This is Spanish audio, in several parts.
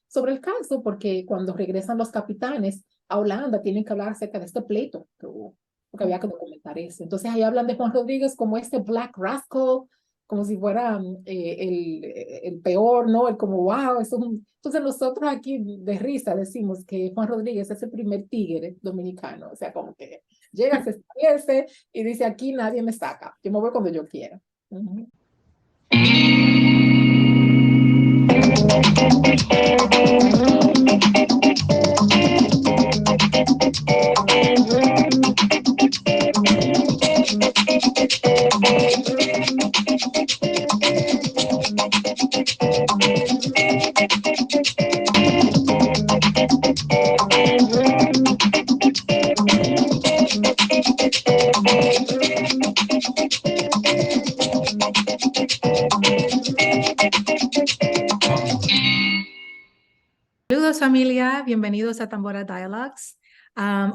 sobre el caso, porque cuando regresan los capitanes a Holanda tienen que hablar acerca de este pleito que hubo, porque había que documentar eso. Entonces ahí hablan de Juan Rodríguez como este Black Rascal, como si fuera el peor, ¿no? El como, wow, eso es un... Entonces nosotros aquí de risa decimos que Juan Rodríguez es el primer tigre dominicano, o sea, como que llega, se establece y dice, aquí nadie me saca, yo me voy cuando yo quiera. Uh-huh. Saludos familia, bienvenidos a Tambora Dialogues.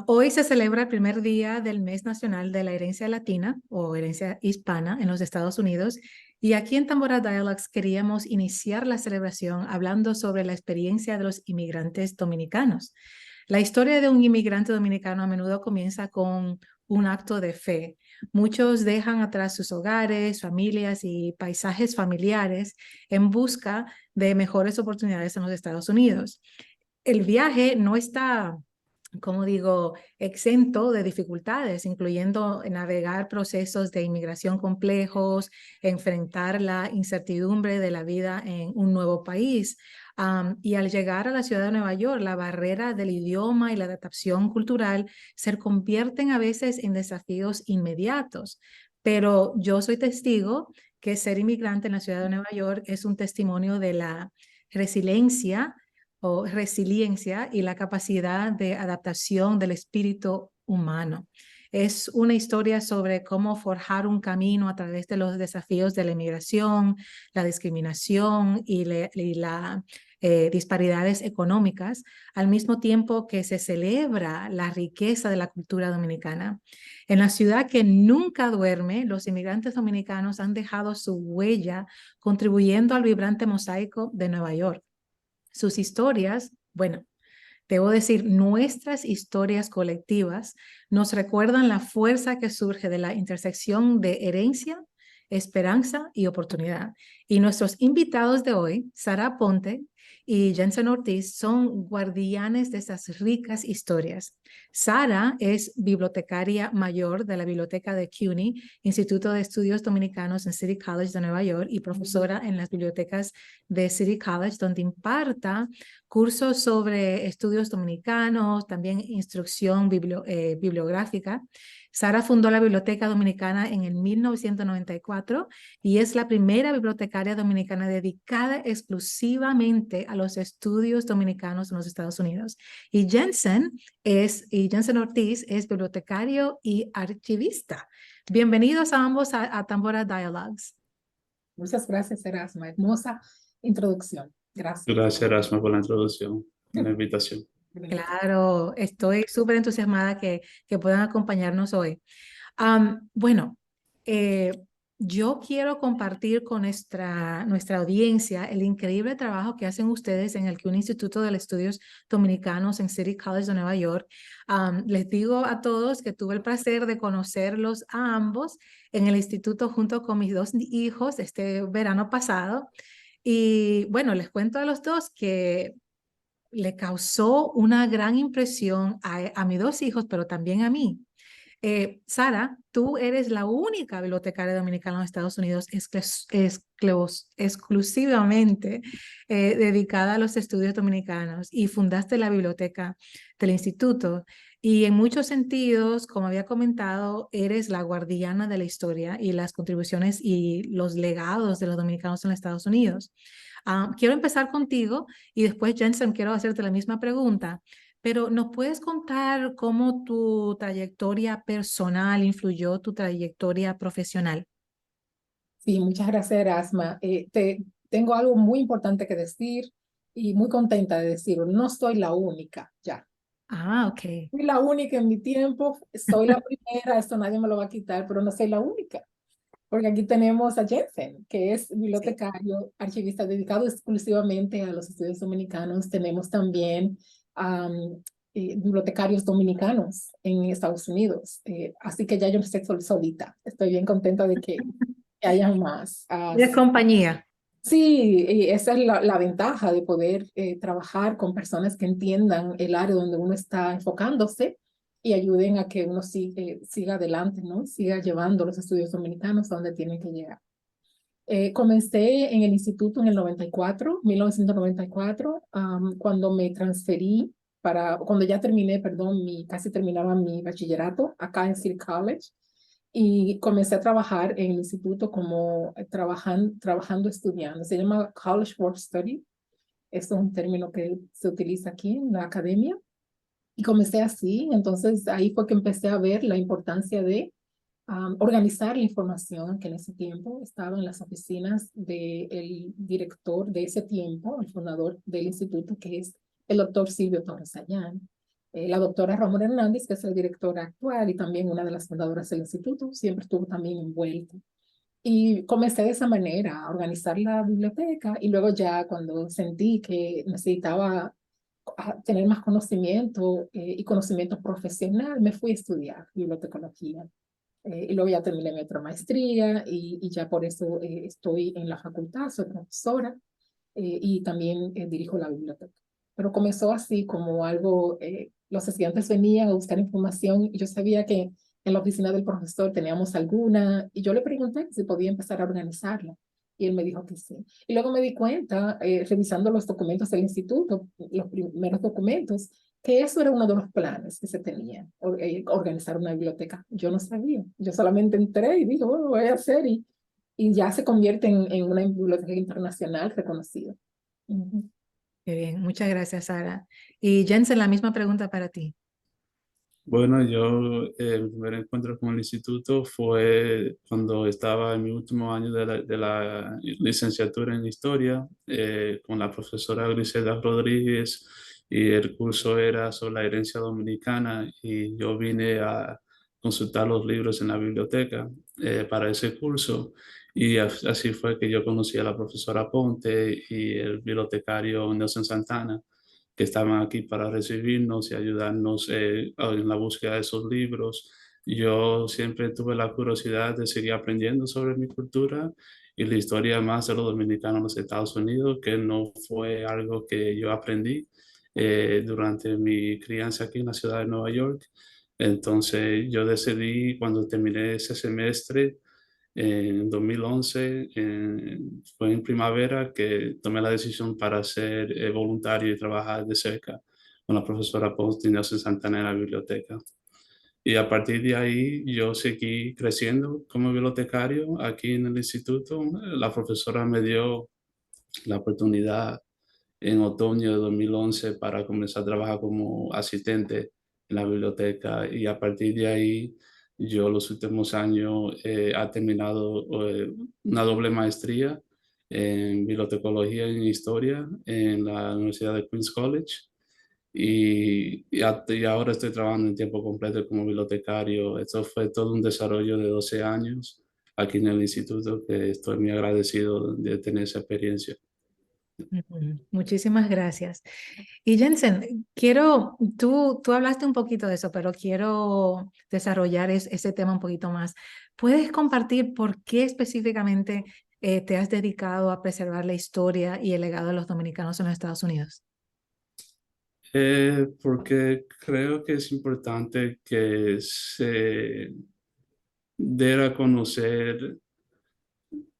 Hoy se celebra el primer día del Mes Nacional de la Herencia Latina o Herencia Hispana en los Estados Unidos y aquí en Tambora Dialogues queríamos iniciar la celebración hablando sobre la experiencia de los inmigrantes dominicanos. La historia de un inmigrante dominicano a menudo comienza con un acto de fe. Muchos dejan atrás sus hogares, familias y paisajes familiares en busca de mejores oportunidades en los Estados Unidos. El viaje no está, como digo, exento de dificultades, incluyendo navegar procesos de inmigración complejos, enfrentar la incertidumbre de la vida en un nuevo país. Y al llegar a la ciudad de Nueva York, la barrera del idioma y la adaptación cultural se convierten a veces en desafíos inmediatos. Pero yo soy testigo que ser inmigrante en la ciudad de Nueva York es un testimonio de la resiliencia y la capacidad de adaptación del espíritu humano. Es una historia sobre cómo forjar un camino a través de los desafíos de la inmigración, la discriminación y las disparidades económicas, al mismo tiempo que se celebra la riqueza de la cultura dominicana. En la ciudad que nunca duerme, los inmigrantes dominicanos han dejado su huella contribuyendo al vibrante mosaico de Nueva York. Sus historias, bueno, debo decir, nuestras historias colectivas nos recuerdan la fuerza que surge de la intersección de herencia, esperanza y oportunidad. Y nuestros invitados de hoy, Sara Ponte y Jensen Ortiz, son guardianes de esas ricas historias. Sara es bibliotecaria mayor de la biblioteca de CUNY, Instituto de Estudios Dominicanos en City College de Nueva York, y profesora en las bibliotecas de City College, donde imparta cursos sobre estudios dominicanos, también instrucción bibliográfica. Sara fundó la Biblioteca Dominicana en el 1994 y es la primera bibliotecaria dominicana dedicada exclusivamente a los estudios dominicanos en los Estados Unidos. Y Jensen Ortiz es bibliotecario y archivista. Bienvenidos a ambos a Tambora Dialogues. Muchas gracias, Erasma. Hermosa introducción. Gracias. Gracias, Erasmo, por la introducción y la invitación. Claro, estoy súper entusiasmada que puedan acompañarnos hoy. Bueno, yo quiero compartir con nuestra audiencia el increíble trabajo que hacen ustedes en el CUNY Instituto de Estudios Dominicanos en City College de Nueva York. Les digo a todos que tuve el placer de conocerlos a ambos en el instituto junto con mis dos hijos este verano pasado. Y bueno, les cuento a los dos que le causó una gran impresión a mis dos hijos, pero también a mí. Sara, tú eres la única bibliotecaria dominicana en los Estados Unidos exclusivamente dedicada a los estudios dominicanos y fundaste la biblioteca del instituto. Y en muchos sentidos, como había comentado, eres la guardiana de la historia y las contribuciones y los legados de los dominicanos en los Estados Unidos. Quiero empezar contigo y después, Jensen, quiero hacerte la misma pregunta. Pero ¿nos puedes contar cómo tu trayectoria personal influyó tu trayectoria profesional? Sí, muchas gracias, Erasma. Tengo algo muy importante que decir y muy contenta de decirlo. No soy la única, ya. Ok. Soy la única en mi tiempo, soy la primera, esto nadie me lo va a quitar, pero no soy la única. porque aquí tenemos a Jensen, que es bibliotecario, archivista dedicado exclusivamente a los estudios dominicanos. Tenemos también bibliotecarios dominicanos en Estados Unidos. Así que ya yo estoy solita. Estoy bien contenta de que haya más. De compañía. Sí, y esa es la ventaja de poder trabajar con personas que entiendan el área donde uno está enfocándose y ayuden a que uno siga adelante, ¿no? Siga llevando los estudios dominicanos a donde tienen que llegar. Comencé en el instituto en el 1994, cuando me transferí cuando ya terminé, perdón, casi terminaba mi bachillerato acá en City College. Y comencé a trabajar en el instituto como trabajando estudiando. Se llama College Work Study. Esto es un término que se utiliza aquí en la academia. Y comencé así. Entonces ahí fue que empecé a ver la importancia de organizar la información que en ese tiempo estaba en las oficinas del director de ese tiempo, el fundador del instituto, que es el doctor Silvio Torres Ayán. La doctora Ramón Hernández, que es el director actual y también una de las fundadoras del instituto, siempre estuvo también envuelta. Y comencé de esa manera a organizar la biblioteca y luego ya cuando sentí que necesitaba tener más conocimiento y conocimiento profesional, me fui a estudiar bibliotecología. Y luego ya terminé mi otra maestría y ya por eso estoy en la facultad, soy profesora y también dirijo la biblioteca. Pero comenzó así como algo, los estudiantes venían a buscar información y yo sabía que en la oficina del profesor teníamos alguna y yo le pregunté si podía empezar a organizarla y él me dijo que sí. Y luego me di cuenta, revisando los documentos del instituto, los primeros documentos, que eso era uno de los planes que se tenía, organizar una biblioteca. Yo no sabía, yo solamente entré y dije, bueno, voy a hacer y ya se convierte en una biblioteca internacional reconocida. Uh-huh. Qué bien, muchas gracias, Sara. Y Jensen, la misma pregunta para ti. Bueno, yo, mi primer encuentro con el instituto fue cuando estaba en mi último año de la licenciatura en historia, con la profesora Griselda Rodríguez, y el curso era sobre la herencia dominicana, y yo vine a consultar los libros en la biblioteca para ese curso, y así fue que yo conocí a la profesora Ponte y el bibliotecario Nelson Santana, que estaban aquí para recibirnos y ayudarnos en la búsqueda de esos libros. Yo siempre tuve la curiosidad de seguir aprendiendo sobre mi cultura y la historia más de los dominicanos en los Estados Unidos, que no fue algo que yo aprendí durante mi crianza aquí en la ciudad de Nueva York. Entonces yo decidí, cuando terminé ese semestre, en 2011, fue en primavera que tomé la decisión para ser voluntario y trabajar de cerca con la profesora Post Ignacio Santana en la biblioteca. Y a partir de ahí yo seguí creciendo como bibliotecario aquí en el instituto. La profesora me dio la oportunidad en otoño de 2011 para comenzar a trabajar como asistente en la biblioteca, y a partir de ahí yo los últimos años he terminado una doble maestría en bibliotecología y en historia en la Universidad de Queens College, y ahora estoy trabajando en tiempo completo como bibliotecario. Esto fue todo un desarrollo de 12 años aquí en el instituto, que estoy muy agradecido de tener esa experiencia. Muchísimas gracias. Y Jensen, tú hablaste un poquito de eso, pero quiero desarrollar ese tema un poquito más. ¿Puedes compartir por qué específicamente te has dedicado a preservar la historia y el legado de los dominicanos en los Estados Unidos? Porque creo que es importante que se dé a conocer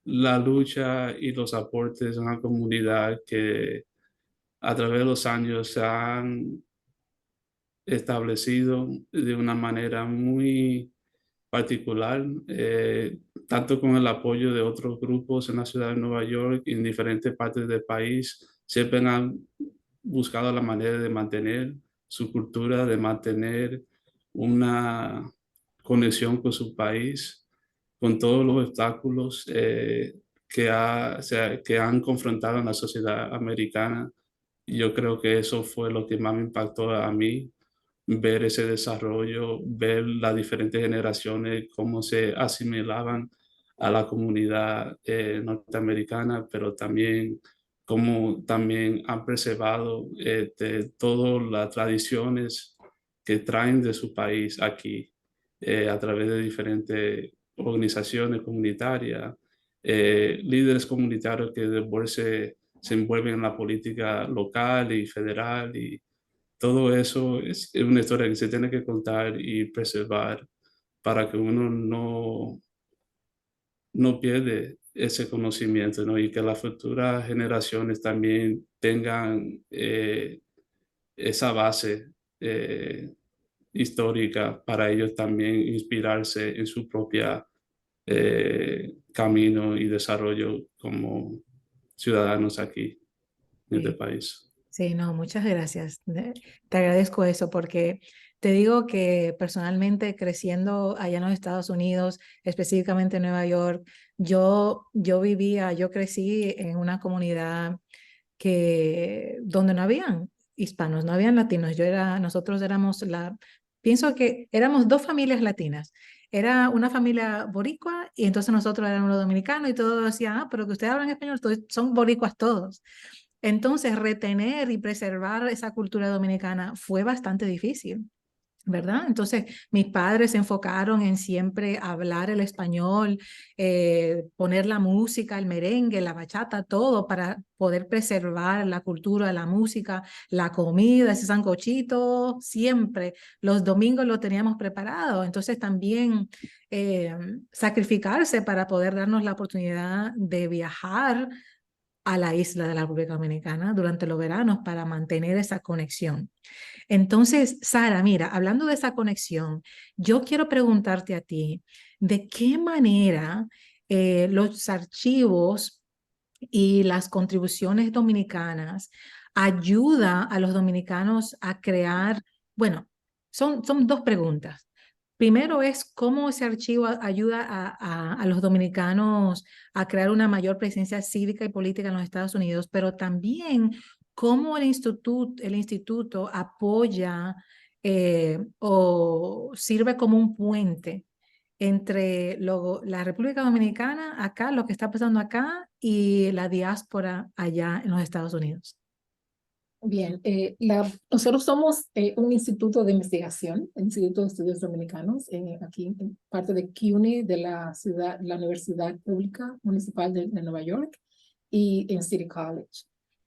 la lucha y los aportes de una comunidad que a través de los años se han establecido de una manera muy particular, tanto con el apoyo de otros grupos en la ciudad de Nueva York y en diferentes partes del país. Siempre han buscado la manera de mantener su cultura, de mantener una conexión con su país, con todos los obstáculos que han confrontado en la sociedad americana. Yo creo que eso fue lo que más me impactó a mí, ver ese desarrollo, ver las diferentes generaciones, cómo se asimilaban a la comunidad norteamericana, pero también cómo también han preservado todas las tradiciones que traen de su país aquí a través de diferentes organizaciones comunitarias, líderes comunitarios que después se envuelven en la política local y federal, y todo eso es una historia que se tiene que contar y preservar para que uno no pierde ese conocimiento, ¿no? Y que las futuras generaciones también tengan esa base histórica para ellos también inspirarse en su propia camino y desarrollo como ciudadanos aquí en este Sí. país. Sí, no, muchas gracias. Te agradezco eso porque te digo que personalmente creciendo allá en los Estados Unidos, específicamente en Nueva York, yo crecí en una comunidad donde no habían hispanos, no habían latinos. Nosotros pienso que éramos dos familias latinas. Era una familia boricua y entonces nosotros éramos los dominicanos y todos decían, pero que ustedes hablan español, son boricuas todos. Entonces, retener y preservar esa cultura dominicana fue bastante difícil, ¿verdad? Entonces, mis padres se enfocaron en siempre hablar el español, poner la música, el merengue, la bachata, todo para poder preservar la cultura, la música, la comida, ese sancochito, siempre. Los domingos lo teníamos preparado, entonces también sacrificarse para poder darnos la oportunidad de viajar a la isla de la República Dominicana durante los veranos para mantener esa conexión. Entonces, Sara, mira, hablando de esa conexión, yo quiero preguntarte a ti, ¿de qué manera los archivos y las contribuciones dominicanas ayuda a los dominicanos a crear, bueno, son dos preguntas. Primero es cómo ese archivo ayuda a los dominicanos a crear una mayor presencia cívica y política en los Estados Unidos, pero también cómo el instituto apoya o sirve como un puente entre la República Dominicana, acá, lo que está pasando acá, y la diáspora allá en los Estados Unidos. Bien, nosotros somos un instituto de investigación, el Instituto de Estudios Dominicanos, aquí en parte de CUNY, de la Universidad Pública Municipal de Nueva York, y en City College.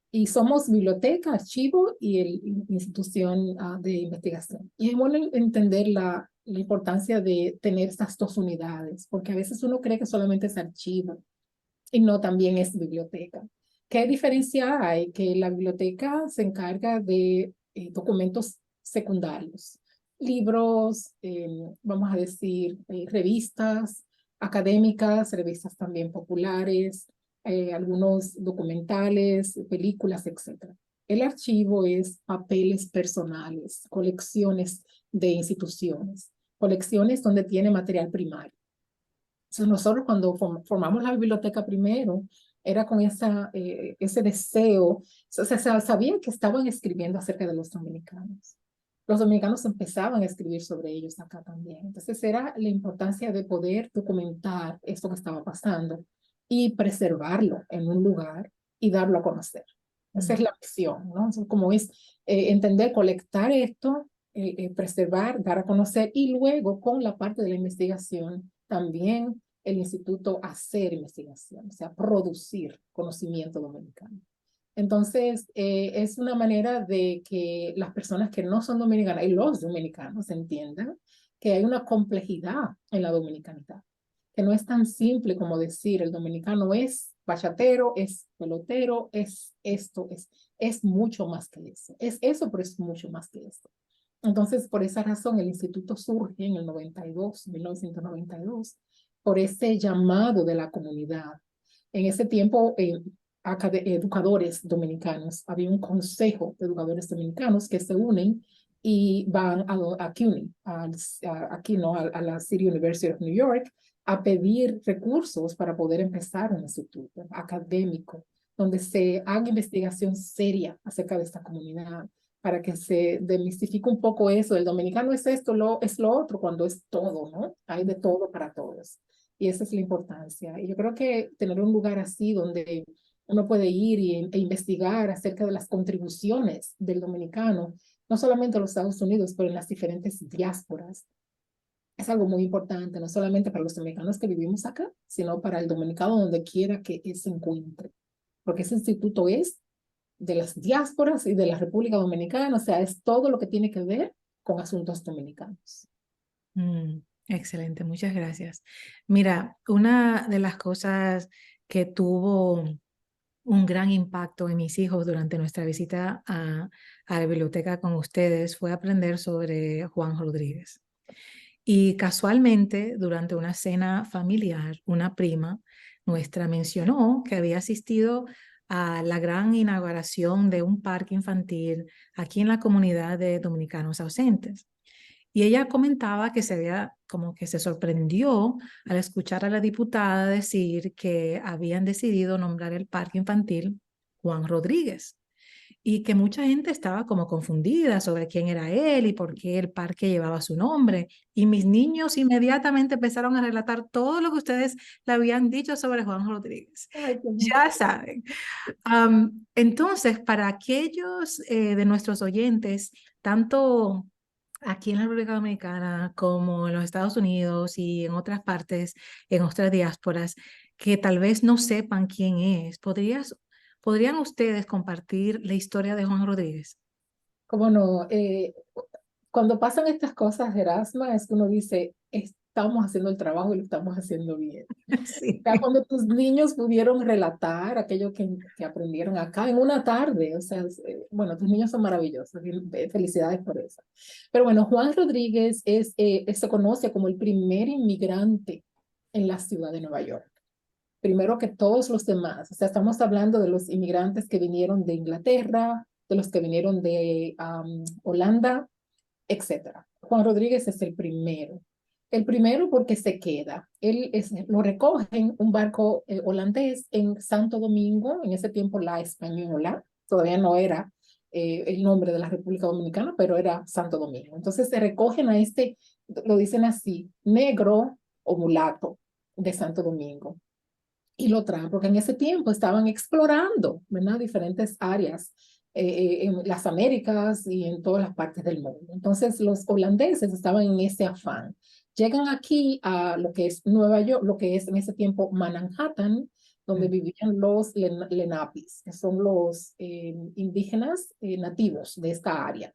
Y somos biblioteca, archivo y institución de investigación. Y es bueno entender la importancia de tener estas dos unidades, porque a veces uno cree que solamente es archivo y no, también es biblioteca. ¿Qué diferencia hay? Que la biblioteca se encarga de documentos secundarios, libros, vamos a decir, revistas académicas, revistas también populares, algunos documentales, películas, etc. El archivo es papeles personales, colecciones de instituciones, colecciones donde tiene material primario. Entonces nosotros cuando formamos la biblioteca primero, era con ese deseo, o sea, sabían que estaban escribiendo acerca de los dominicanos. Los dominicanos empezaban a escribir sobre ellos acá también. Entonces era la importancia de poder documentar esto que estaba pasando y preservarlo en un lugar y darlo a conocer. Esa es la misión, ¿no? Entonces, como es entender, colectar esto, preservar, dar a conocer y luego con la parte de la investigación también el instituto hacer investigación, o sea, producir conocimiento dominicano. Entonces, es una manera de que las personas que no son dominicanas y los dominicanos entiendan que hay una complejidad en la dominicanidad, que no es tan simple como decir el dominicano es bachatero, es pelotero, es esto, es mucho más que eso. Es eso, pero es mucho más que esto. Entonces, por esa razón, el instituto surge en el 1992, por ese llamado de la comunidad. En ese tiempo, educadores dominicanos, había un consejo de educadores dominicanos que se unen y van a CUNY, aquí, ¿no? A la City University of New York, a pedir recursos para poder empezar un instituto académico, donde se haga investigación seria acerca de esta comunidad, para que se demistifique un poco eso. El dominicano es esto, es lo otro, cuando es todo, ¿no? Hay de todo para todos. Y esa es la importancia. Y yo creo que tener un lugar así donde uno puede ir e investigar acerca de las contribuciones del dominicano, no solamente en los Estados Unidos, pero en las diferentes diásporas, es algo muy importante, no solamente para los dominicanos que vivimos acá, sino para el dominicano donde quiera que él se encuentre. Porque ese instituto es de las diásporas y de la República Dominicana, o sea, es todo lo que tiene que ver con asuntos dominicanos. Excelente, muchas gracias. Mira, una de las cosas que tuvo un gran impacto en mis hijos durante nuestra visita a la biblioteca con ustedes fue aprender sobre Juan Rodríguez. Y casualmente, durante una cena familiar, una prima nuestra mencionó que había asistido a la gran inauguración de un parque infantil aquí en la comunidad de dominicanos ausentes. Y ella comentaba que como que se sorprendió al escuchar a la diputada decir que habían decidido nombrar el parque infantil Juan Rodríguez y que mucha gente estaba como confundida sobre quién era él y por qué el parque llevaba su nombre. Y mis niños inmediatamente empezaron a relatar todo lo que ustedes le habían dicho sobre Juan Rodríguez. Ay, Ya saben. Entonces, para aquellos de nuestros oyentes, tanto aquí en la República Dominicana como en los Estados Unidos y en otras partes, en otras diásporas, que tal vez no sepan quién es, ¿podrían ustedes compartir la historia de Juan Rodríguez? cómo no, cuando pasan estas cosas, Erasma, es que uno dice, estamos haciendo el trabajo y lo estamos haciendo bien. Sí. Ya cuando tus niños pudieron relatar aquello que aprendieron acá en una tarde, o sea, bueno, tus niños son maravillosos, felicidades por eso. Pero bueno, Juan Rodríguez se conoce como el primer inmigrante en la ciudad de Nueva York. Primero que todos los demás, o sea, estamos hablando de los inmigrantes que vinieron de Inglaterra, de los que vinieron de Holanda, etcétera. Juan Rodríguez es el primero. El primero porque se queda. Lo recoge en un barco holandés en Santo Domingo, en ese tiempo La Española, todavía no era el nombre de la República Dominicana, pero era Santo Domingo. Entonces se recogen a este, lo dicen así, negro o mulato de Santo Domingo. Y lo traen porque en ese tiempo estaban explorando, ¿verdad? Diferentes áreas en las Américas y en todas las partes del mundo. Entonces los holandeses estaban en ese afán. Llegan aquí a lo que es Nueva York, lo que es en ese tiempo Manhattan, donde vivían los Lenapis, que son los indígenas nativos de esta área.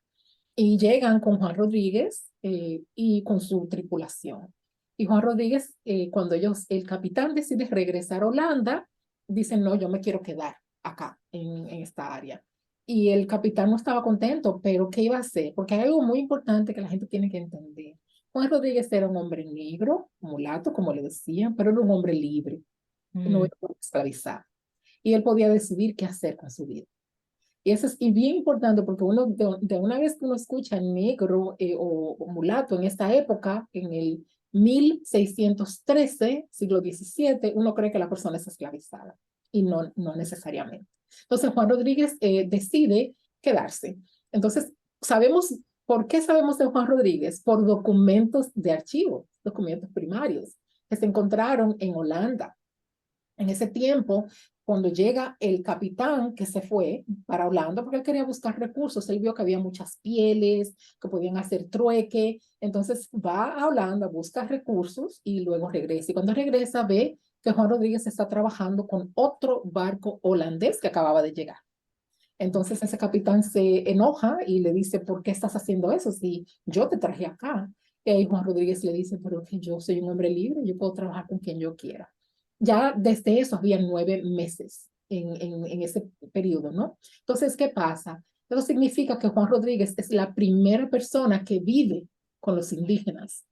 Y llegan con Juan Rodríguez y con su tripulación. Y Juan Rodríguez, cuando el capitán decide regresar a Holanda, dicen, no, yo me quiero quedar acá, en esta área. Y el capitán no estaba contento, pero ¿qué iba a hacer? Porque hay algo muy importante que la gente tiene que entender. Juan Rodríguez era un hombre negro, mulato, como le decían, pero era un hombre libre, no era esclavizado. Y él podía decidir qué hacer con su vida. Y eso es bien importante porque uno, de una vez que uno escucha negro o mulato en esta época, en el 1613, siglo XVII, uno cree que la persona es esclavizada y no necesariamente. Entonces Juan Rodríguez decide quedarse. Entonces, ¿por qué sabemos de Juan Rodríguez? Por documentos de archivo, documentos primarios que se encontraron en Holanda. En ese tiempo, cuando llega el capitán que se fue para Holanda, porque él quería buscar recursos, él vio que había muchas pieles, que podían hacer trueque, entonces va a Holanda, busca recursos y luego regresa. Y cuando regresa ve que Juan Rodríguez está trabajando con otro barco holandés que acababa de llegar. Entonces ese capitán se enoja y le dice, ¿por qué estás haciendo eso si yo te traje acá? Y ahí Juan Rodríguez le dice, pero que yo soy un hombre libre, yo puedo trabajar con quien yo quiera. Ya desde eso había 9 meses en ese periodo, ¿no? Entonces, ¿qué pasa? Eso significa que Juan Rodríguez es la primera persona que vive con los indígenas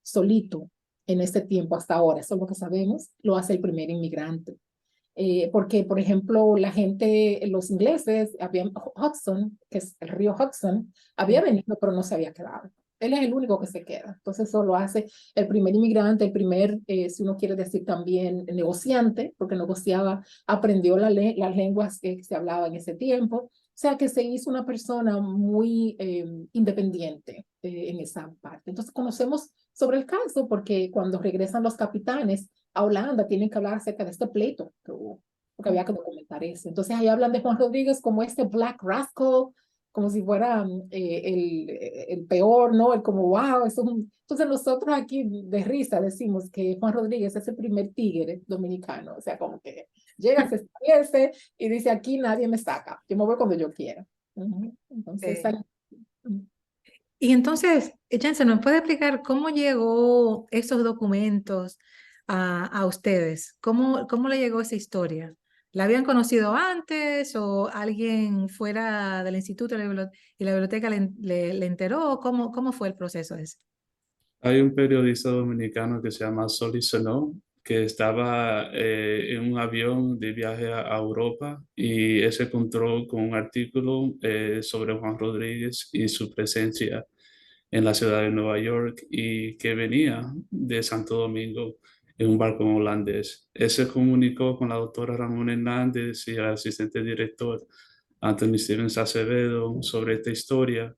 solito en este tiempo hasta ahora. Eso es lo que sabemos, lo hace el primer inmigrante. Porque, por ejemplo, los ingleses, Hudson, que es el río Hudson, había venido, pero no se había quedado. Él es el único que se queda. Entonces, eso lo hace el primer inmigrante, el primer, si uno quiere decir también, negociante, porque negociaba, aprendió las lenguas que se hablaban en ese tiempo. sea que se hizo una persona muy independiente en esa parte. Entonces conocemos sobre el caso porque cuando regresan los capitanes a Holanda tienen que hablar acerca de este pleito que hubo, porque había que documentar eso. Entonces ahí hablan de Juan Rodríguez como este Black Rascal, como si fuera el peor, ¿no? El como, wow, eso es un... Entonces nosotros aquí de risa decimos que Juan Rodríguez es el primer tigre dominicano, o sea, como que llega, se establece y dice, aquí nadie me saca, yo me voy cuando yo quiera. Entonces, Sí. Y entonces, Jansen, ¿nos puede explicar cómo llegó esos documentos a ustedes? ¿Cómo le llegó esa historia? ¿La habían conocido antes o alguien fuera del instituto y la biblioteca le enteró? ¿Cómo fue el proceso ese? Hay un periodista dominicano que se llama Soli Senó, que estaba en un avión de viaje a Europa y él se encontró con un artículo sobre Juan Rodríguez y su presencia en la ciudad de Nueva York y que venía de Santo Domingo en un barco holandés. Él se comunicó con la doctora Ramón Hernández y el asistente director Anthony Stevens Acevedo sobre esta historia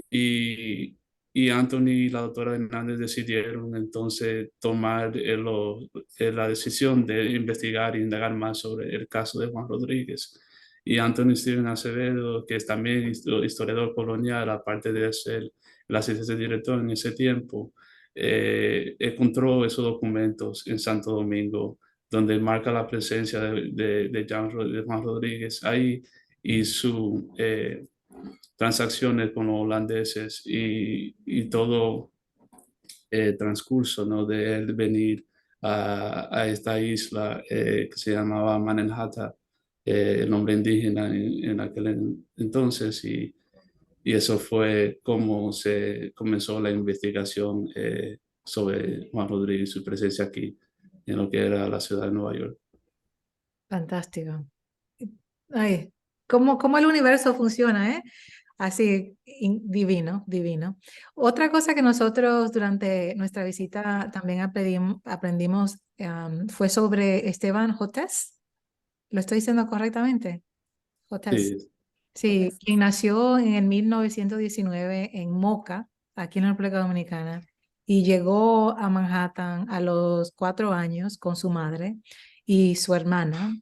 y, y Anthony y la doctora Hernández decidieron entonces tomar la decisión de investigar e indagar más sobre el caso de Juan Rodríguez. Y Anthony Steven Acevedo, que es también historiador colonial, aparte de ser el asistente director en ese tiempo, encontró esos documentos en Santo Domingo, donde marca la presencia de Juan Rodríguez ahí y su transacciones con los holandeses y todo el transcurso, ¿no? De él venir a esta isla que se llamaba Manenhata, el nombre indígena en aquel entonces, y eso fue como se comenzó la investigación sobre Juan Rodríguez y su presencia aquí en lo que era la ciudad de Nueva York. Fantástico. Ay, cómo el universo funciona, ¿eh? Así, divino, divino. Otra cosa que nosotros durante nuestra visita también aprendimos fue sobre Esteban Jotés. ¿Lo estoy diciendo correctamente? Jotés. Sí, Sí, quien nació en el 1919 en Moca, aquí en la República Dominicana, y llegó a Manhattan a los 4 años con su madre y su hermana,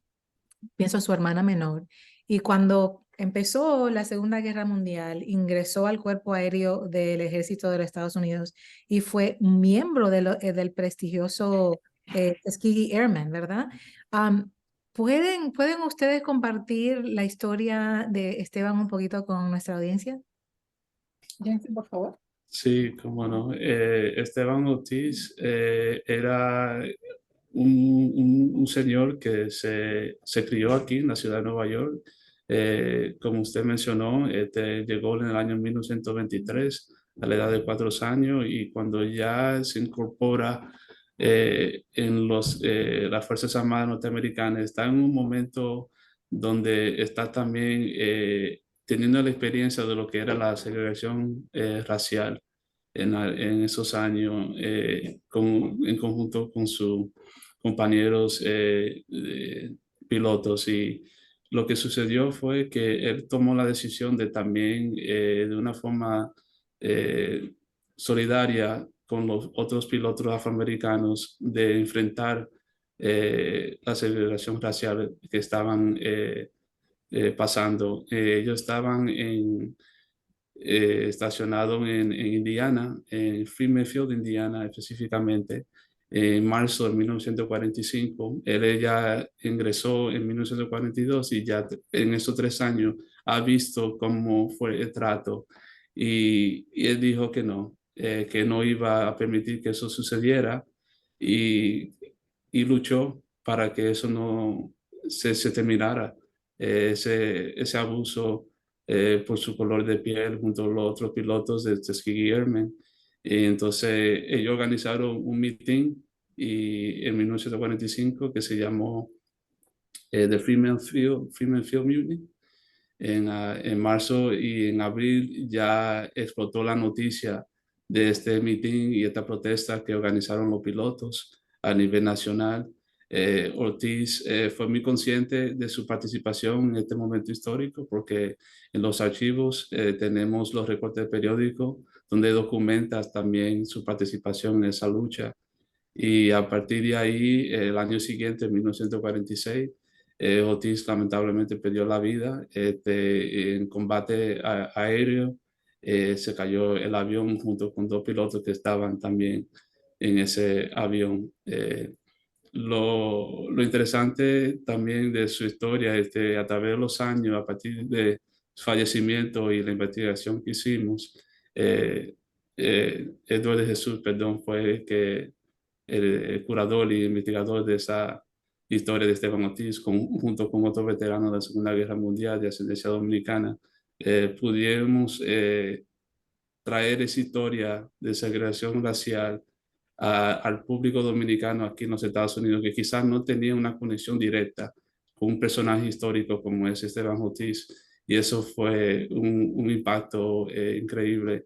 pienso su hermana menor, y cuando empezó la Segunda Guerra Mundial, ingresó al Cuerpo Aéreo del Ejército de los Estados Unidos y fue miembro del prestigioso Tuskegee Airmen, ¿verdad? Am, ¿pueden ustedes compartir la historia de Esteban un poquito con nuestra audiencia? Jensen, por favor. sí, cómo no. Esteban Ortiz era un señor que se crió aquí en la ciudad de Nueva York. Como usted mencionó, llegó en el año 1923 a la edad de 4 años y cuando ya se incorpora en las Fuerzas Armadas norteamericanas, está en un momento donde está también teniendo la experiencia de lo que era la segregación racial en esos años en conjunto con sus compañeros pilotos. Y lo que sucedió fue que él tomó la decisión de también, de una forma eh, solidaria con los otros pilotos afroamericanos, de enfrentar la segregación racial que estaban pasando. Ellos estaban estacionado en Indiana, en Field, Indiana específicamente, en marzo de 1945. Él ya ingresó en 1942 y ya en esos 3 años ha visto cómo fue el trato y él dijo que no iba a permitir que eso sucediera y, y luchó para que eso no se terminara, ese abuso por su color de piel junto a los otros pilotos de Tuskegee Airmen. Y entonces ellos organizaron un meeting en 1945 que se llamó The Freeman Field Mutiny. En marzo y en abril ya explotó la noticia de este meeting y esta protesta que organizaron los pilotos a nivel nacional. Ortiz fue muy consciente de su participación en este momento histórico porque en los archivos tenemos los recortes de periódico donde documentas también su participación en esa lucha. Y a partir de ahí, el año siguiente, en 1946, Ortiz lamentablemente perdió la vida en combate aéreo. Se cayó el avión junto con dos pilotos que estaban también en ese avión. Lo interesante también de su historia es que a través de los años, a partir de su fallecimiento y la investigación que hicimos, Edward de Jesús, perdón, fue que el curador y investigador de esa historia de Esteban Ortiz, junto con otros veteranos de la Segunda Guerra Mundial de ascendencia dominicana, pudimos traer esa historia de segregación racial al público dominicano aquí en los Estados Unidos, que quizás no tenía una conexión directa con un personaje histórico como es Esteban Ortiz, y eso fue un impacto increíble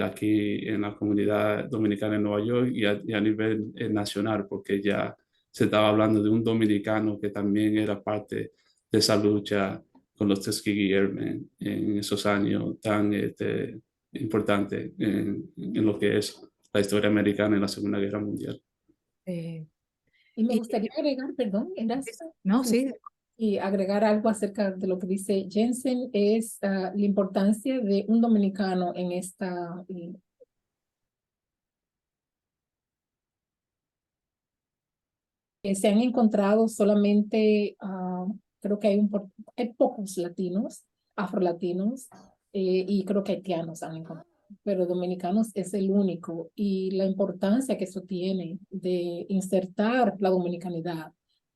aquí en la comunidad dominicana en Nueva York y a nivel nacional, porque ya se estaba hablando de un dominicano que también era parte de esa lucha con los Tuskegee Airmen en esos años tan importantes en lo que es la historia americana en la Segunda Guerra Mundial. Eh, Y me y, gustaría agregar, perdón, no, sí, y agregar algo acerca de lo que dice Jensen, es la importancia de un dominicano en esta se han encontrado solamente, creo que hay pocos latinos, afrolatinos, y creo que haitianos han encontrado, pero dominicanos es el único. Y la importancia que eso tiene de insertar la dominicanidad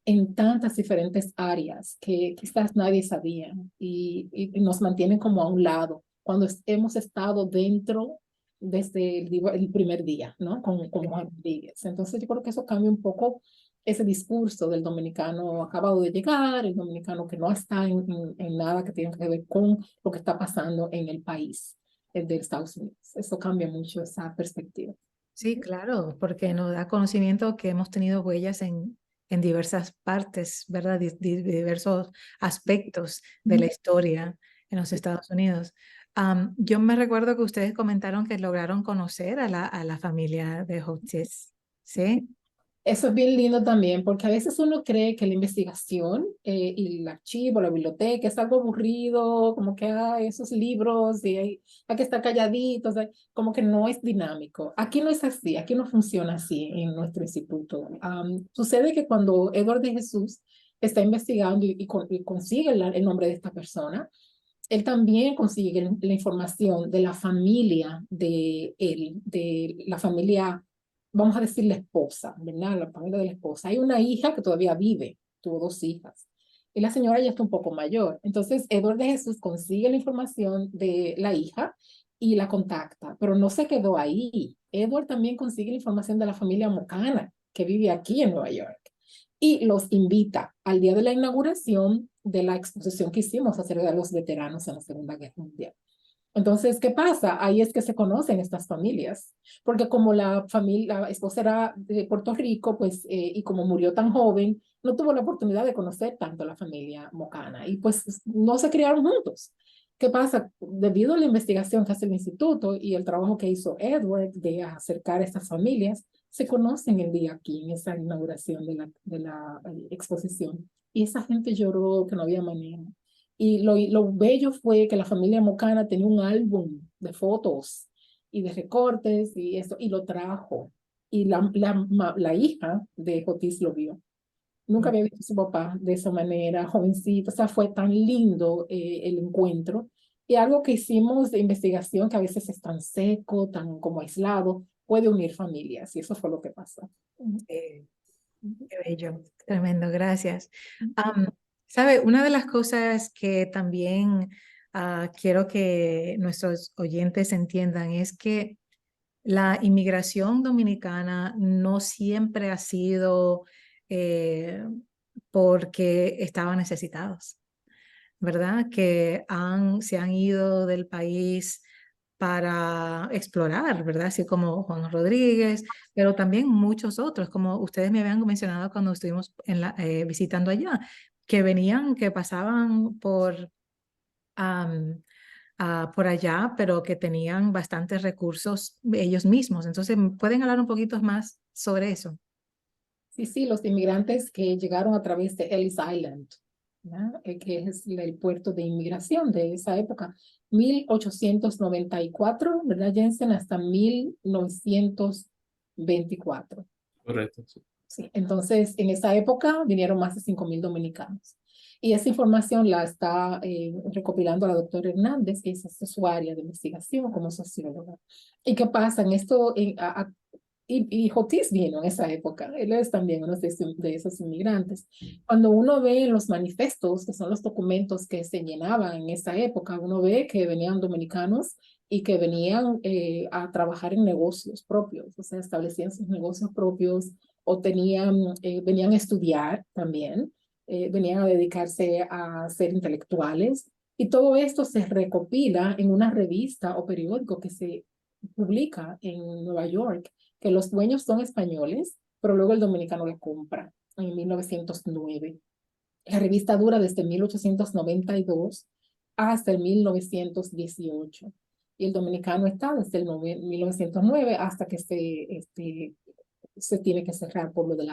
en tantas diferentes áreas que quizás nadie sabía y nos mantienen como a un lado cuando hemos estado dentro desde el primer día, ¿no? Con Juan Rodríguez. Entonces yo creo que eso cambia un poco ese discurso del dominicano acabado de llegar, el dominicano que no está en nada que tenga que ver con lo que está pasando en el país de Estados Unidos. Eso cambia mucho esa perspectiva. sí, claro, porque nos da conocimiento que hemos tenido huellas en diversas partes, ¿verdad? Diversos aspectos de la historia en los Estados Unidos. Yo me recuerdo que ustedes comentaron que lograron conocer a la familia de Hotchkiss, ¿sí? Eso es bien lindo también, porque a veces uno cree que la investigación y el archivo, la biblioteca es algo aburrido, como que hay esos libros y hay que estar calladitos, como que no es dinámico. Aquí no es así, aquí no funciona así en nuestro instituto. Sucede que cuando Edward de Jesús está investigando y consigue el nombre de esta persona, él también consigue la información de la familia de él, de la familia, vamos a decir la esposa, ¿verdad? La familia de la esposa. Hay una hija que todavía vive, tuvo dos hijas. Y la señora ya está un poco mayor. Entonces, Edward de Jesús consigue la información de la hija y la contacta, pero no se quedó ahí. Edward también consigue la información de la familia Mocana, que vive aquí en Nueva York y los invita al día de la inauguración de la exposición que hicimos acerca de los veteranos en la Segunda Guerra Mundial. Entonces, ¿qué pasa? Ahí es que se conocen estas familias, porque como la familia, la esposa era de Puerto Rico, pues, y como murió tan joven, no tuvo la oportunidad de conocer tanto a la familia Mocana, y pues no se criaron juntos. ¿Qué pasa? Debido a la investigación que hace el instituto y el trabajo que hizo Edward de acercar a estas familias, se conocen el día aquí en esa inauguración de la exposición. Y esa gente lloró que no había manera. Y lo bello fue que la familia Mocana tenía un álbum de fotos y de recortes y eso, y lo trajo. Y la hija de Jotis lo vio. Nunca había visto a su papá de esa manera, jovencito. O sea, fue tan lindo el encuentro. Y algo que hicimos de investigación, que a veces es tan seco, tan como aislado, puede unir familias. Y eso fue lo que pasó. Eh, Qué bello, tremendo, gracias. ¿Sabe? Una de las cosas que también quiero que nuestros oyentes entiendan es que la inmigración dominicana no siempre ha sido eh, porque estaban necesitados, ¿verdad? Que se han ido del país para explorar, ¿verdad? Así como Juan Rodríguez, pero también muchos otros, como ustedes me habían mencionado cuando estuvimos visitando allá, que venían, que pasaban por allá, pero que tenían bastantes recursos ellos mismos. Entonces, ¿pueden hablar un poquito más sobre eso? Sí, sí, los inmigrantes que llegaron a través de Ellis Island, ¿ya? Que es el puerto de inmigración de esa época, 1894, ¿verdad, Jensen? Hasta 1924. Correcto. Sí. Sí, entonces, en esa época vinieron más de 5.000 dominicanos. Y esa información la está recopilando la doctora Hernández, que es su área de investigación como socióloga. ¿Y qué pasa? En esto, y Jotis vino en esa época, él es también uno de esos inmigrantes. Cuando uno ve los manifestos, que son los documentos que se llenaban en esa época, uno ve que venían dominicanos y que venían a trabajar en negocios propios, o sea, establecían sus negocios propios o venían a estudiar también, venían a dedicarse a ser intelectuales. Y todo esto se recopila en una revista o periódico que se publica en Nueva York, que los dueños son españoles, pero luego el dominicano la compra en 1909. La revista dura desde 1892 hasta el 1918. Y el dominicano está desde el 1909 hasta que se tiene que cerrar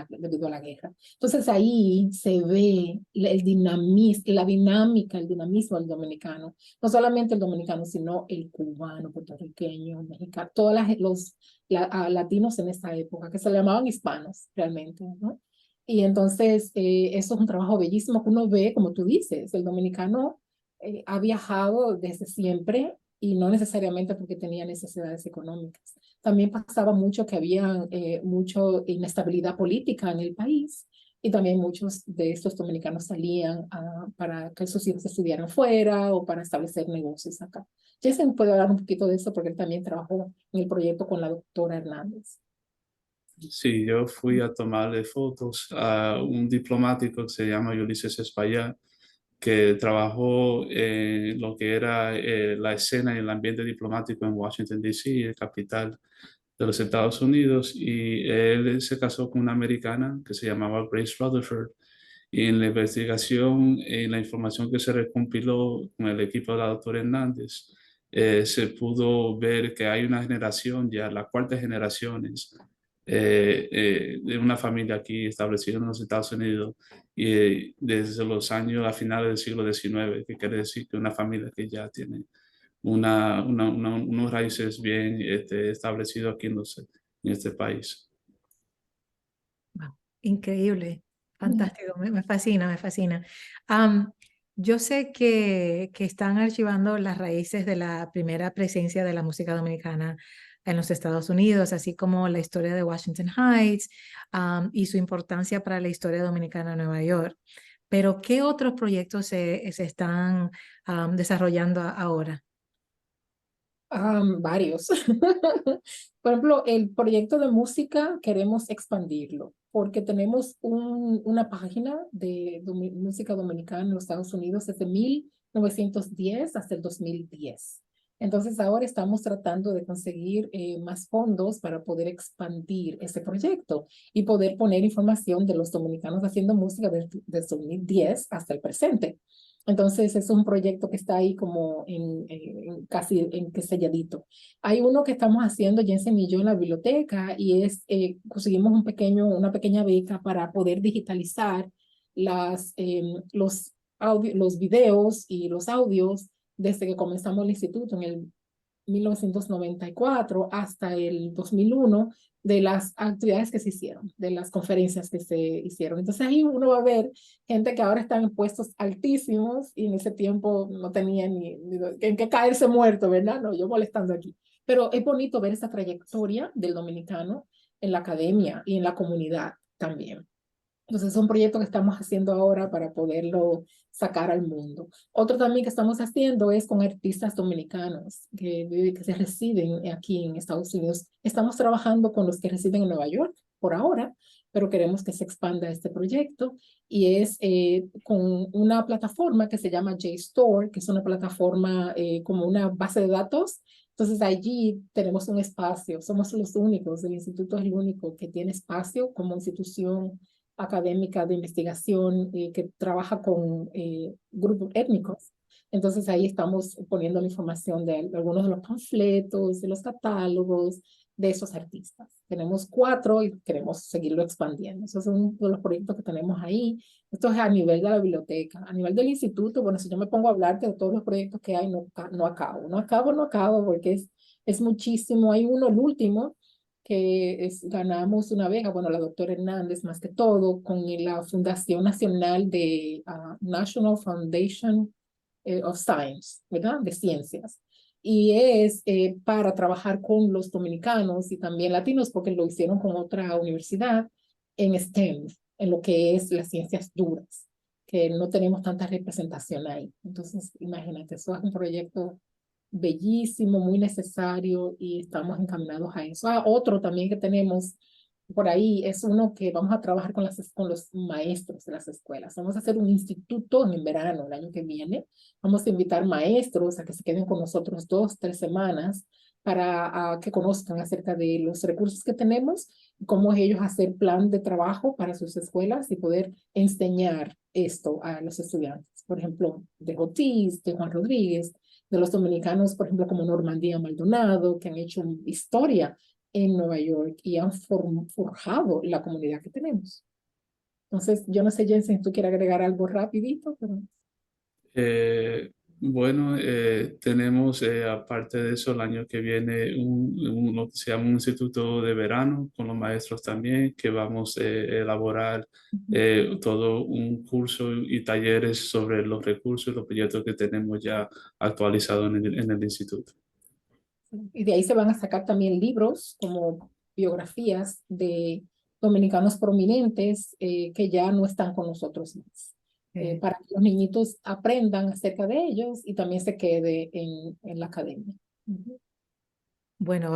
debido a la guerra. Entonces ahí se ve la dinámica, el dinamismo del dominicano. No solamente el dominicano, sino el cubano, puertorriqueño, mexicano, todos los latinos en esa época, que se le llamaban hispanos realmente, ¿no? Y entonces eso es un trabajo bellísimo que uno ve, como tú dices, el dominicano ha viajado desde siempre y no necesariamente porque tenía necesidades económicas. También pasaba mucho que había mucha inestabilidad política en el país y también muchos de estos dominicanos salían para que sus hijos estudiaran fuera o para establecer negocios acá. Jason puede hablar un poquito de eso porque él también trabajó en el proyecto con la doctora Hernández. Sí, yo fui a tomarle fotos a un diplomático que se llama Ulises Espaillat, que trabajó en lo que era la escena y el ambiente diplomático en Washington, D.C., el capital de los Estados Unidos, y él se casó con una americana que se llamaba Grace Rutherford. Y en la investigación, en la información que se recompiló con el equipo de la doctora Hernández, se pudo ver que hay una generación, ya la cuarta generación de una familia aquí establecida en los Estados Unidos y desde los años a finales del siglo XIX, que quiere decir que una familia que ya tiene unos raíces bien establecidos aquí en este país. Wow, increíble, fantástico, me fascina, me fascina. Am, yo sé que están archivando las raíces de la primera presencia de la música dominicana en los Estados Unidos, así como la historia de Washington Heights, y su importancia para la historia dominicana de Nueva York. Pero, ¿qué otros proyectos se están desarrollando ahora? Varios. Por ejemplo, el proyecto de música queremos expandirlo porque tenemos una página de música dominicana en los Estados Unidos desde 1910 hasta el 2010. Entonces ahora estamos tratando de conseguir más fondos para poder expandir ese proyecto y poder poner información de los dominicanos haciendo música desde 2010 hasta el presente. Entonces es un proyecto que está ahí como casi en que selladito. Hay uno que estamos haciendo, Jensen y yo, en la biblioteca y conseguimos una pequeña beca para poder digitalizar los videos y los audios desde que comenzamos el instituto en el 1994 hasta el 2001 de las actividades que se hicieron, de las conferencias que se hicieron. Entonces ahí uno va a ver gente que ahora está en puestos altísimos y en ese tiempo no tenía ni en qué caerse muerto, ¿verdad? No, yo molestando aquí. Pero es bonito ver esa trayectoria del dominicano en la academia y en la comunidad también. Entonces es un proyecto que estamos haciendo ahora para poderlo sacar al mundo. Otro también que estamos haciendo es con artistas dominicanos que se residen aquí en Estados Unidos. Estamos trabajando con los que residen en Nueva York por ahora, pero queremos que se expanda este proyecto y es con una plataforma que se llama JSTOR, que es una plataforma como una base de datos Entonces allí tenemos un espacio, somos los únicos, el instituto es el único que tiene espacio como institución académica de investigación que trabaja con grupos étnicos. Entonces ahí estamos poniendo la información de algunos de los panfletos, de los catálogos de esos artistas. Tenemos 4 y queremos seguirlo expandiendo. Esos son uno de los proyectos que tenemos ahí. Esto es a nivel de la biblioteca. A nivel del instituto, bueno, si yo me pongo a hablarte de todos los proyectos que hay, no acabo, porque es muchísimo. Hay uno, el último, que ganamos una beca, bueno, la doctora Hernández más que todo, con la Fundación Nacional de National Foundation of Science, ¿verdad? De ciencias. Y es para trabajar con los dominicanos y también latinos, porque lo hicieron con otra universidad en STEM, en lo que es las ciencias duras, que no tenemos tanta representación ahí. Entonces, imagínate, eso es un proyecto bellísimo, muy necesario y estamos encaminados a eso. Otro también que tenemos por ahí es uno que vamos a trabajar con los maestros de las escuelas. Vamos a hacer un instituto en verano, el año que viene. Vamos a invitar maestros a que se queden con nosotros 2, 3 semanas para que conozcan acerca de los recursos que tenemos, cómo ellos hacer plan de trabajo para sus escuelas y poder enseñar esto a los estudiantes. Por ejemplo, de Otis, de Juan Rodríguez, de los dominicanos, por ejemplo, como Normandía Maldonado, que han hecho historia en Nueva York y han forjado la comunidad que tenemos. Entonces, yo no sé, Jensen, tú quieres agregar algo rapidito, pero... Eh, bueno, tenemos aparte de eso el año que viene lo que se llama un instituto de verano con los maestros también, que vamos a elaborar todo un curso y talleres sobre los recursos y los proyectos que tenemos ya actualizados en el instituto. Y de ahí se van a sacar también libros como biografías de dominicanos prominentes que ya no están con nosotros más. Para que los niñitos aprendan acerca de ellos y también se quede en la academia. Bueno,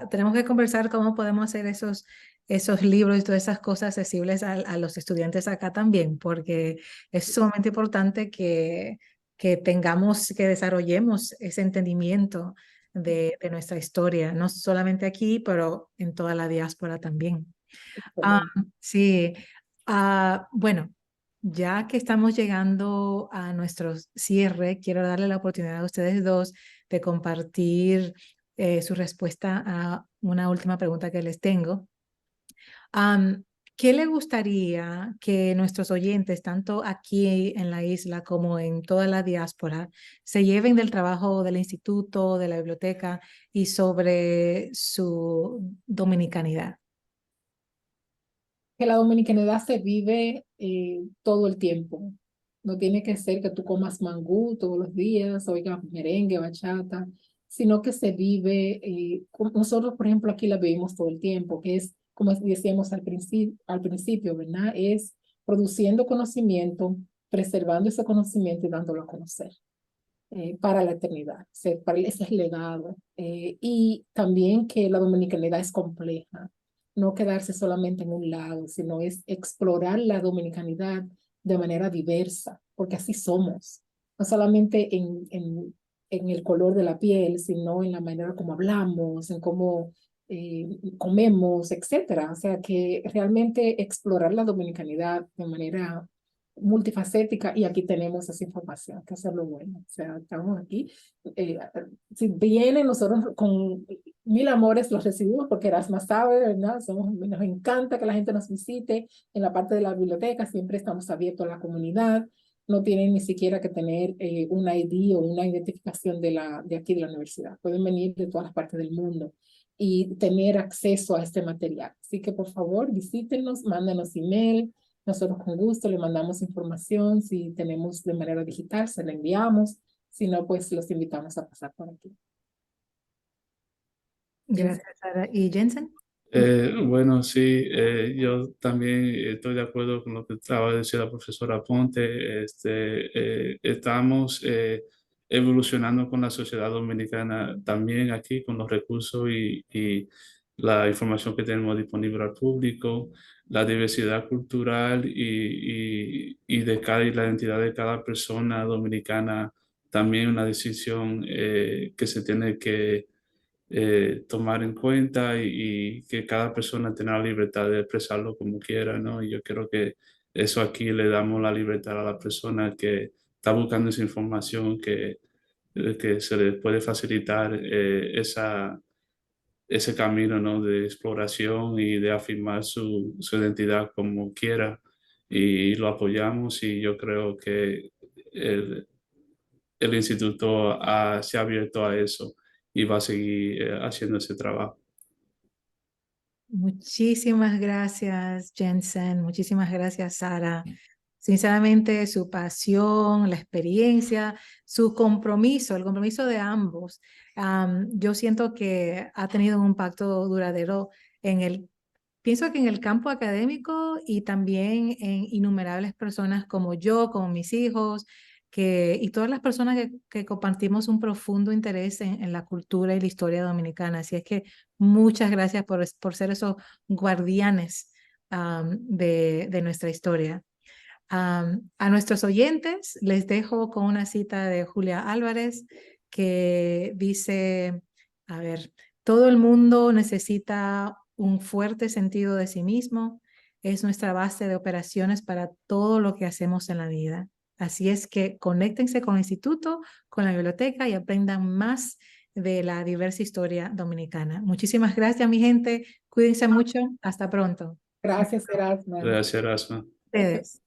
tenemos que conversar cómo podemos hacer esos libros y todas esas cosas accesibles a los estudiantes acá también, porque es sumamente importante que tengamos, que desarrollemos ese entendimiento de nuestra historia, no solamente aquí, pero en toda la diáspora también. Sí, bueno, ya que estamos llegando a nuestro cierre, quiero darle la oportunidad a ustedes dos de compartir su respuesta a una última pregunta que les tengo. ¿Qué le gustaría que nuestros oyentes, tanto aquí en la isla como en toda la diáspora, se lleven del trabajo del instituto, de la biblioteca y sobre su dominicanidad? Que la dominicanidad se vive todo el tiempo. No tiene que ser que tú comas mangú todos los días, oigas merengue, bachata, sino que se vive, nosotros por ejemplo aquí la vivimos todo el tiempo, que es, como decíamos al principio, ¿verdad? Es produciendo conocimiento, preservando ese conocimiento y dándolo a conocer para la eternidad. Ese es el legado. Y también que la dominicanidad es compleja, no quedarse solamente en un lado, sino es explorar la dominicanidad de manera diversa, porque así somos, no solamente en el color de la piel, sino en la manera como hablamos, en cómo comemos, etcétera. O sea, que realmente explorar la dominicanidad de manera multifacética y aquí tenemos esa información, que eso es lo bueno. O sea, estamos aquí. Si vienen nosotros con 1000 amores los recibimos porque Erasmus sabe, ¿verdad? Nos encanta que la gente nos visite en la parte de la biblioteca, siempre estamos abiertos a la comunidad. No tienen ni siquiera que tener un ID o una identificación de aquí de la universidad. Pueden venir de todas las partes del mundo y tener acceso a este material. Así que por favor visítenos, mándenos email. Nosotros con gusto le mandamos información. Si tenemos de manera digital, se la enviamos. Si no, pues los invitamos a pasar por aquí. Gracias, Sara. ¿Y Jensen? Bueno, sí, yo también estoy de acuerdo con lo que acaba de decir la profesora Ponte. Estamos evolucionando con la sociedad dominicana también aquí, con los recursos y la información que tenemos disponible al público, la diversidad cultural y de cada y la identidad de cada persona dominicana también una decisión que se tiene que tomar en cuenta y que cada persona tenga la libertad de expresarlo como quiera, ¿no? Y yo creo que eso aquí le damos la libertad a la persona que está buscando esa información, que se le puede facilitar ese camino, ¿no? De exploración y de afirmar su identidad como quiera. Y lo apoyamos y yo creo que el, el instituto se ha abierto a eso y va a seguir haciendo ese trabajo. Muchísimas gracias, Jensen. Muchísimas gracias, Sara. Sinceramente, su pasión, la experiencia, su compromiso, el compromiso de ambos, yo siento que ha tenido un impacto duradero pienso que en el campo académico y también en innumerables personas como yo, como mis hijos, y todas las personas que compartimos un profundo interés en la cultura y la historia dominicana. Así es que muchas gracias por ser esos guardianes de nuestra historia. A nuestros oyentes les dejo con una cita de Julia Álvarez que dice, a ver, todo el mundo necesita un fuerte sentido de sí mismo, es nuestra base de operaciones para todo lo que hacemos en la vida. Así es que conéctense con el instituto, con la biblioteca y aprendan más de la diversa historia dominicana. Muchísimas gracias, mi gente. Cuídense mucho. Hasta pronto. Gracias, Erasma. Gracias, Erasma. Ustedes.